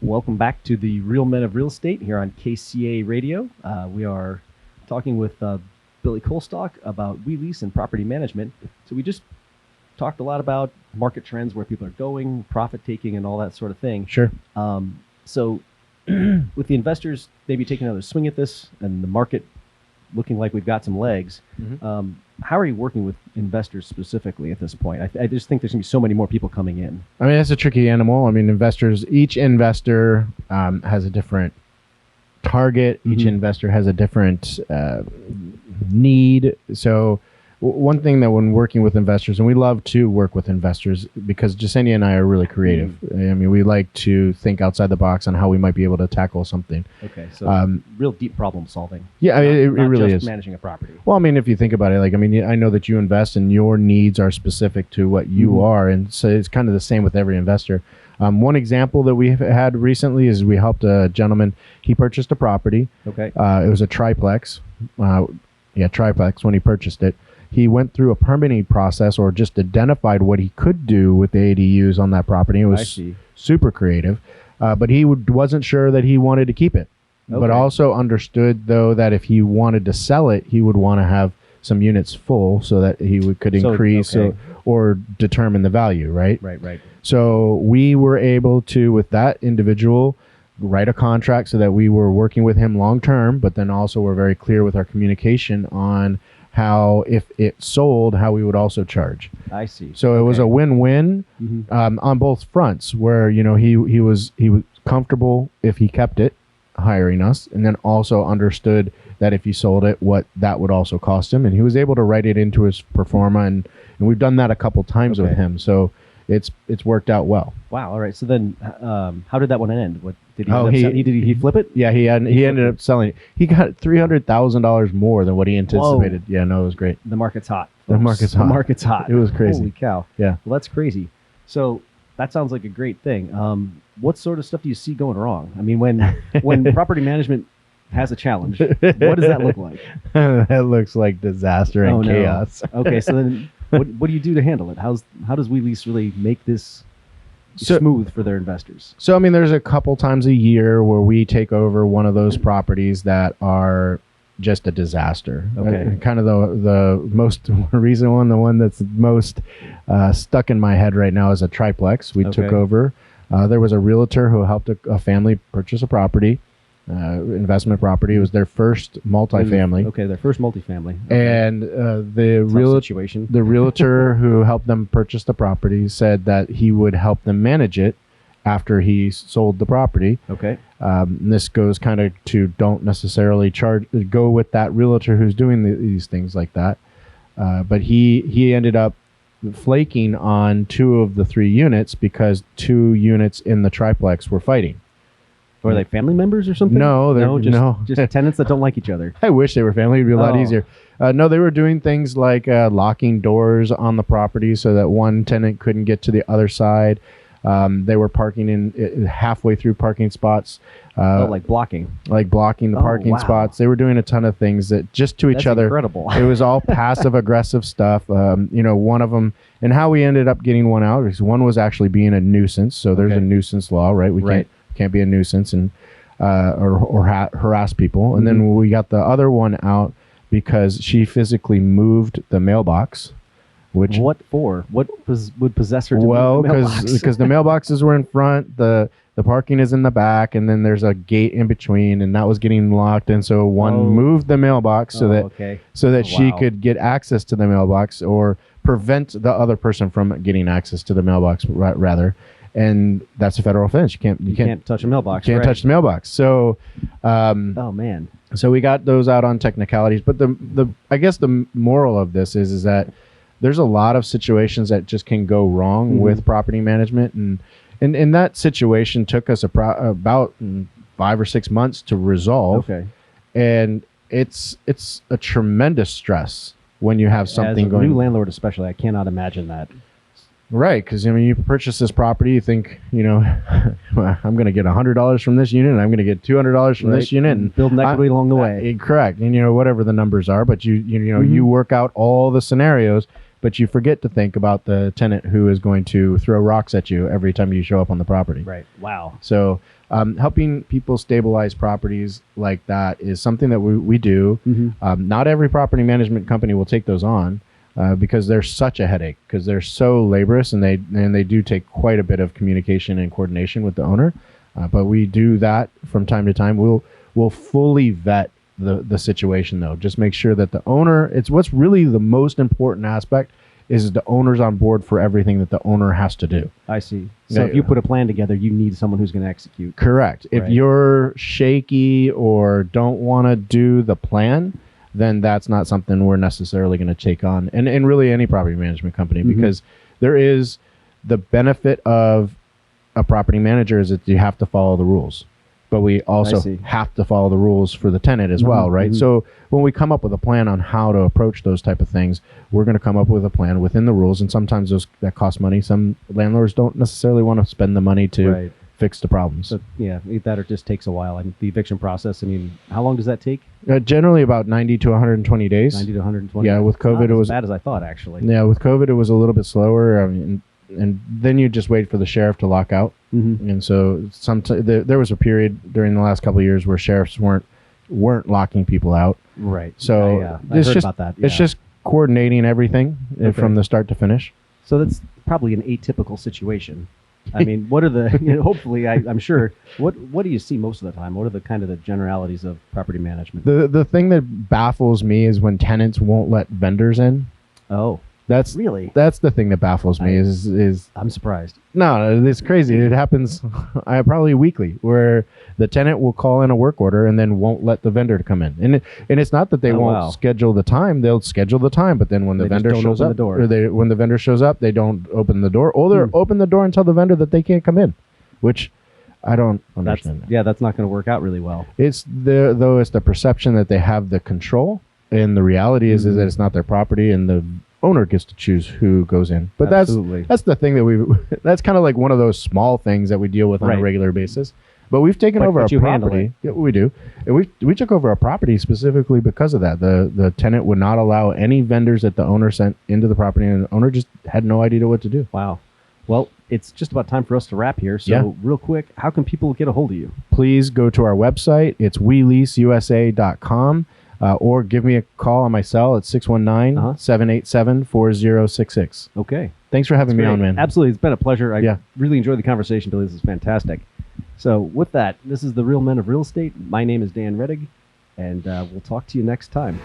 Welcome back to the Real Men of Real Estate here on KCA Radio. We are talking with Bille Colesstock about lease and property management. So we just talked a lot about market trends, where people are going, profit taking, and all that sort of thing. Sure. So with the investors maybe taking another swing at this and the market looking like we've got some legs, how are you working with investors specifically at this point? I just think there's going to be so many more people coming in. I mean, it's a tricky animal. I mean, each investor has a different target. Each investor has a different need. So one thing that when working with investors, and we love to work with investors because Jasenia and I are really creative. I mean, we like to think outside the box on how we might be able to tackle something. Okay, so real deep problem solving. Yeah, it really just is. Managing a property. Well, I mean, if you think about it, I know that you invest and your needs are specific to what you are. And so it's kind of the same with every investor. One example that we have had recently is we helped a gentleman. He purchased a property. Okay. It was a triplex. Triplex when he purchased it. He went through a permitting process or just identified what he could do with the ADUs on that property. It was super creative, but he wasn't sure that he wanted to keep it, but also understood, though, that if he wanted to sell it, he would want to have some units full so that he could increase or determine the value, right? Right. So we were able to, with that individual, write a contract so that we were working with him long term, but then also we're very clear with our communication on how, if it sold, how we would also charge. I see. So it was a win-win on both fronts, where he was comfortable if he kept it, hiring us, and then also understood that if he sold it, what that would also cost him, and he was able to write it into his pro forma, and we've done that a couple times with him. So it's worked out well. Wow. All right. So then, how did that one end? What did he? Did he flip it? Yeah, he ended up selling it. He got $300,000 more than what he anticipated. Whoa. Yeah, no, it was great. The market's hot. The market's hot. It was crazy. Holy cow. Yeah. Well, that's crazy. So that sounds like a great thing. What sort of stuff do you see going wrong? I mean, when property management has a challenge, what does that look like? That looks like disaster and chaos. No. Okay, so then what do you do to handle it? How does lease really make this smooth for their investors? So, I mean, there's a couple times a year where we take over one of those properties that are just a disaster. Okay. Kind of the most recent one, the one that's most stuck in my head right now is a triplex we took over. There was a realtor who helped a family purchase a property. Investment property. It was their first multifamily. Okay, their first multifamily. And the realtor who helped them purchase the property said that he would help them manage it after he sold the property. Okay. And this goes kind of to don't necessarily go with that realtor who's doing these things like that. But he ended up flaking on 2 of the 3 units because 2 units in the triplex were fighting. Or are they family members or something? No, just tenants that don't like each other. I wish they were family. It'd be a lot easier. No, they were doing things like locking doors on the property so that one tenant couldn't get to the other side. They were parking in halfway through parking spots. Like blocking. Like blocking the parking spots. They were doing a ton of things that just to each other. Incredible. It was all passive aggressive stuff. One of them, and how we ended up getting one out is one was actually being a nuisance. So there's a nuisance law, right? We can't be a nuisance and or harass people. And then we got the other one out because she physically moved the mailbox. What for? What would possess her to move the mailbox? because the mailboxes were in front, the parking is in the back, and then there's a gate in between, and that was getting locked. And so one moved the mailbox so that she could get access to the mailbox or prevent the other person from getting access to the mailbox, rather. And that's a federal offense. You can't touch a mailbox. Can't touch the mailbox. So, oh man. So we got those out on technicalities. But I guess the moral of this is that there's a lot of situations that just can go wrong with property management, and that situation took us about 5 or 6 months to resolve. Okay. And it's a tremendous stress when you have something going. As a new landlord, especially, I cannot imagine that. Right, because you purchase this property, you think, I'm going to get $100 from this unit, and I'm going to get $200 from this unit, and build an equity along the way. Correct, and whatever the numbers are, but you work out all the scenarios. but you forget to think about the tenant who is going to throw rocks at you every time you show up on the property. Right. Wow. So helping people stabilize properties like that is something that we do. Not every property management company will take those on because they're such a headache, because they're so laborious, and they do take quite a bit of communication and coordination with the owner. But we do that from time to time. We'll fully vet the situation, though. Just make sure that the owner, it's what's really the most important aspect, is the owner's on board for everything that the owner has to do. I see. So if you put a plan together, you need someone who's going to execute. Correct. If you're shaky or don't want to do the plan, then that's not something we're necessarily going to take on. And really any property management company, because there is the benefit of a property manager is that you have to follow the rules. But we also have to follow the rules for the tenant as well, right? So when we come up with a plan on how to approach those type of things, we're going to come up with a plan within the rules. And sometimes that costs money. Some landlords don't necessarily want to spend the money to fix the problems. So, yeah, that or just takes a while. And the eviction process, I mean, how long does that take? Generally about 90 to 120 days. 90 to 120. Yeah, with COVID, it was as bad as I thought, actually. Yeah, with COVID, it was a little bit slower. I mean, and then you just wait for the sheriff to lock out. And so there was a period during the last couple of years where sheriffs weren't locking people out. Right. So I heard about that. It's just coordinating everything from the start to finish. So that's probably an atypical situation. I mean, what are the, hopefully, I'm sure, what do you see most of the time? What are the kind of the generalities of property management? The thing that baffles me is when tenants won't let vendors in. Oh. That's the thing that baffles me is I'm surprised. No, it's crazy. It happens probably weekly, where the tenant will call in a work order and then won't let the vendor to come in. And it's not that they won't schedule the time; they'll schedule the time, but then when the vendor shows up, when the vendor shows up, they don't open the door, or they open the door and tell the vendor that they can't come in, which I don't understand. That's not going to work out really well. It's the perception that they have the control, and the reality is that it's not their property, and the owner gets to choose who goes in. But that's the thing that that's kind of like one of those small things that we deal with on a regular basis. But we've taken over a property. Yeah, we do. And we took over a property specifically because of that. The tenant would not allow any vendors that the owner sent into the property, and the owner just had no idea what to do. Wow. Well, it's just about time for us to wrap here. So real quick, how can people get a hold of you? Please go to our website. It's WeLeaseUSA.com. Or give me a call on my cell at 619-787-4066. Okay. Thanks for having me on, man. Absolutely. It's been a pleasure. I really enjoyed the conversation, Billy. This is fantastic. So with that, this is The Real Men of Real Estate. My name is Dan Redig, and we'll talk to you next time.